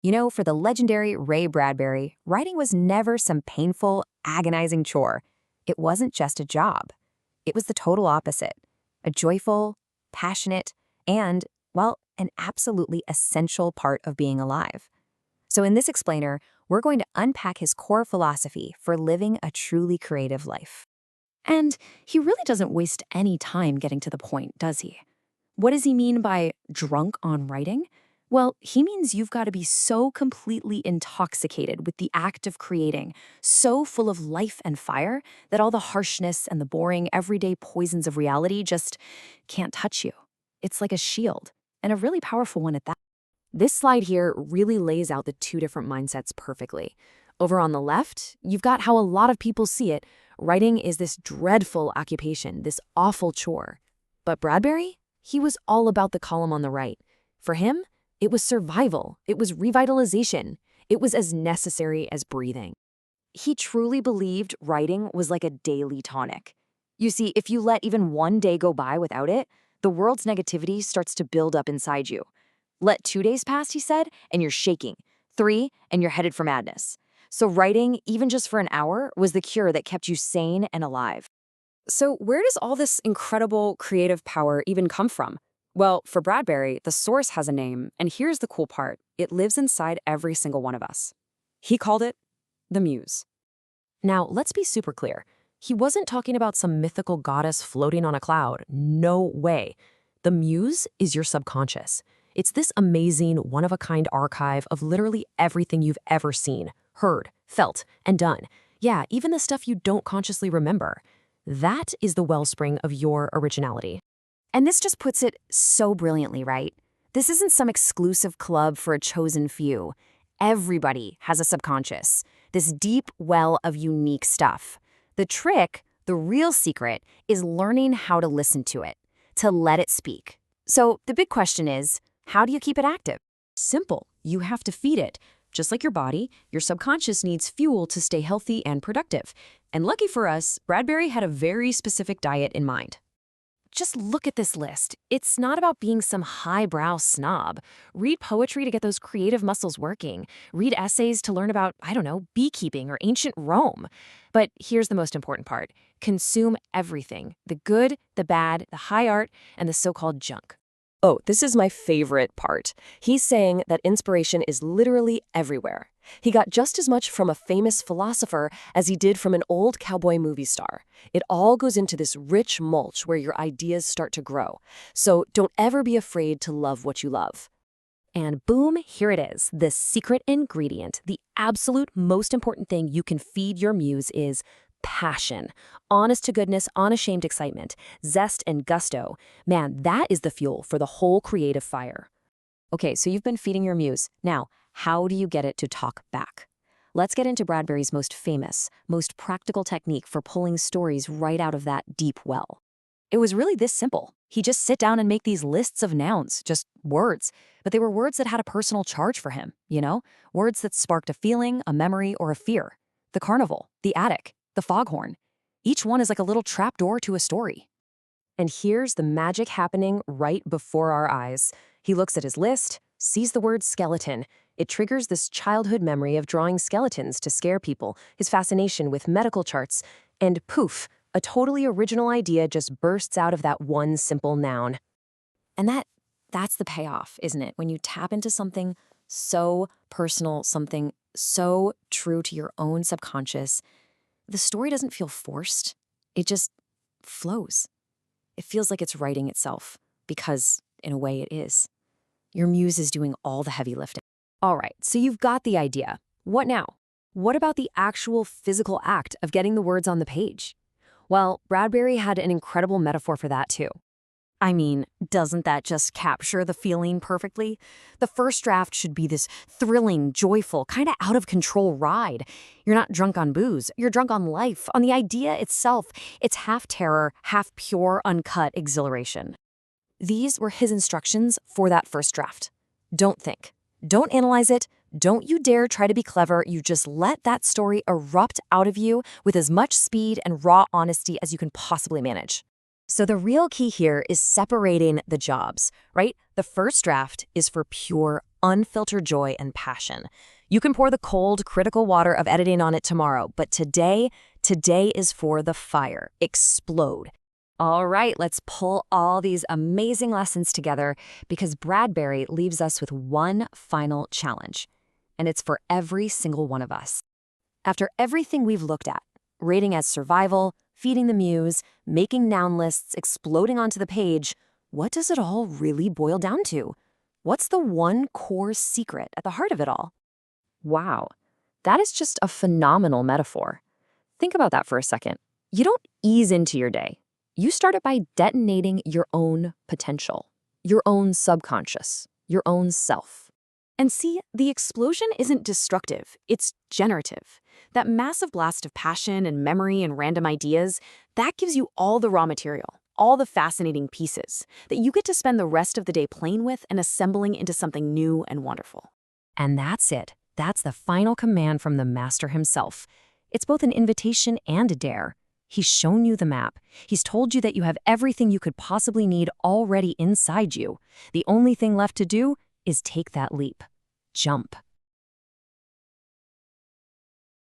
You know, for the legendary Ray Bradbury, writing was never some painful, agonizing chore. It wasn't just a job. It was the total opposite. A joyful, passionate, and, well, an absolutely essential part of being alive. So in this explainer, we're going to unpack his core philosophy for living a truly creative life. And he really doesn't waste any time getting to the point, does he? What does he mean by drunk on writing? Well, he means you've got to be so completely intoxicated with the act of creating, so full of life and fire, that all the harshness and the boring, everyday poisons of reality just can't touch you. It's like a shield, and a really powerful one at that. This slide here really lays out the two different mindsets perfectly. Over on the left, you've got how a lot of people see it. Writing is this dreadful occupation, this awful chore. But Bradbury? He was all about the column on the right. For him, it was survival. It was revitalization. It was as necessary as breathing. He truly believed writing was like a daily tonic. You see, if you let even one day go by without it, the world's negativity starts to build up inside you. Let 2 days pass, he said, and you're shaking. 3, and you're headed for madness. So writing, even just for an hour, was the cure that kept you sane and alive. So where does all this incredible creative power even come from? Well, for Bradbury, the source has a name, and here's the cool part. It lives inside every single one of us. He called it the muse. Now, let's be super clear. He wasn't talking about some mythical goddess floating on a cloud. No way. The muse is your subconscious. It's this amazing, one-of-a-kind archive of literally everything you've ever seen, heard, felt, and done. Yeah, even the stuff you don't consciously remember. That is the wellspring of your originality. And this just puts it so brilliantly, right? This isn't some exclusive club for a chosen few. Everybody has a subconscious, this deep well of unique stuff. The trick, the real secret, is learning how to listen to it, to let it speak. So the big question is, how do you keep it active? Simple. You have to feed it. Just like your body, your subconscious needs fuel to stay healthy and productive. And lucky for us, Bradbury had a very specific diet in mind. Just look at this list. It's not about being some highbrow snob. Read poetry to get those creative muscles working. Read essays to learn about, I don't know, beekeeping or ancient Rome. But here's the most important part. Consume everything. The good, the bad, the high art, and the so-called junk. Oh, this is my favorite part. He's saying that inspiration is literally everywhere. He got just as much from a famous philosopher as he did from an old cowboy movie star. It all goes into this rich mulch where your ideas start to grow. So don't ever be afraid to love what you love. And boom, here it is, the secret ingredient. The absolute most important thing you can feed your muse is passion. Honest to goodness, unashamed excitement, zest and gusto. Man, that is the fuel for the whole creative fire. Okay, so you've been feeding your muse. Now, how do you get it to talk back? Let's get into Bradbury's most famous, most practical technique for pulling stories right out of that deep well. It was really this simple. He'd just sit down and make these lists of nouns, just words. But they were words that had a personal charge for him, you know? Words that sparked a feeling, a memory, or a fear. The carnival, the attic, the foghorn. Each one is like a little trapdoor to a story. And here's the magic happening right before our eyes. He looks at his list, sees the word skeleton. It triggers this childhood memory of drawing skeletons to scare people, his fascination with medical charts, and poof, a totally original idea just bursts out of that one simple noun. And that's the payoff, isn't it? When you tap into something so personal, something so true to your own subconscious, the story doesn't feel forced. It just flows. It feels like it's writing itself, because in a way it is. Your muse is doing all the heavy lifting. All right, so you've got the idea. What now? What about the actual physical act of getting the words on the page? Well, Bradbury had an incredible metaphor for that too. I mean, doesn't that just capture the feeling perfectly? The first draft should be this thrilling, joyful, kind of out-of-control ride. You're not drunk on booze. You're drunk on life, on the idea itself. It's half terror, half pure, uncut exhilaration. These were his instructions for that first draft. Don't think. Don't analyze it. Don't you dare try to be clever. You just let that story erupt out of you with as much speed and raw honesty as you can possibly manage. So the real key here is separating the jobs, right? The first draft is for pure, unfiltered joy and passion. You can pour the cold, critical water of editing on it tomorrow, but today is for the fire. Explode. All right, let's pull all these amazing lessons together because Bradbury leaves us with one final challenge, and it's for every single one of us. After everything we've looked at, rating as survival, feeding the muse, making noun lists, exploding onto the page, what does it all really boil down to? What's the one core secret at the heart of it all? Wow, that is just a phenomenal metaphor. Think about that for a second. You don't ease into your day. You start it by detonating your own potential, your own subconscious, your own self. And see, the explosion isn't destructive, it's generative. That massive blast of passion and memory and random ideas, that gives you all the raw material, all the fascinating pieces that you get to spend the rest of the day playing with and assembling into something new and wonderful. And that's it. That's the final command from the master himself. It's both an invitation and a dare. He's shown you the map. He's told you that you have everything you could possibly need already inside you. The only thing left to do is take that leap. Jump.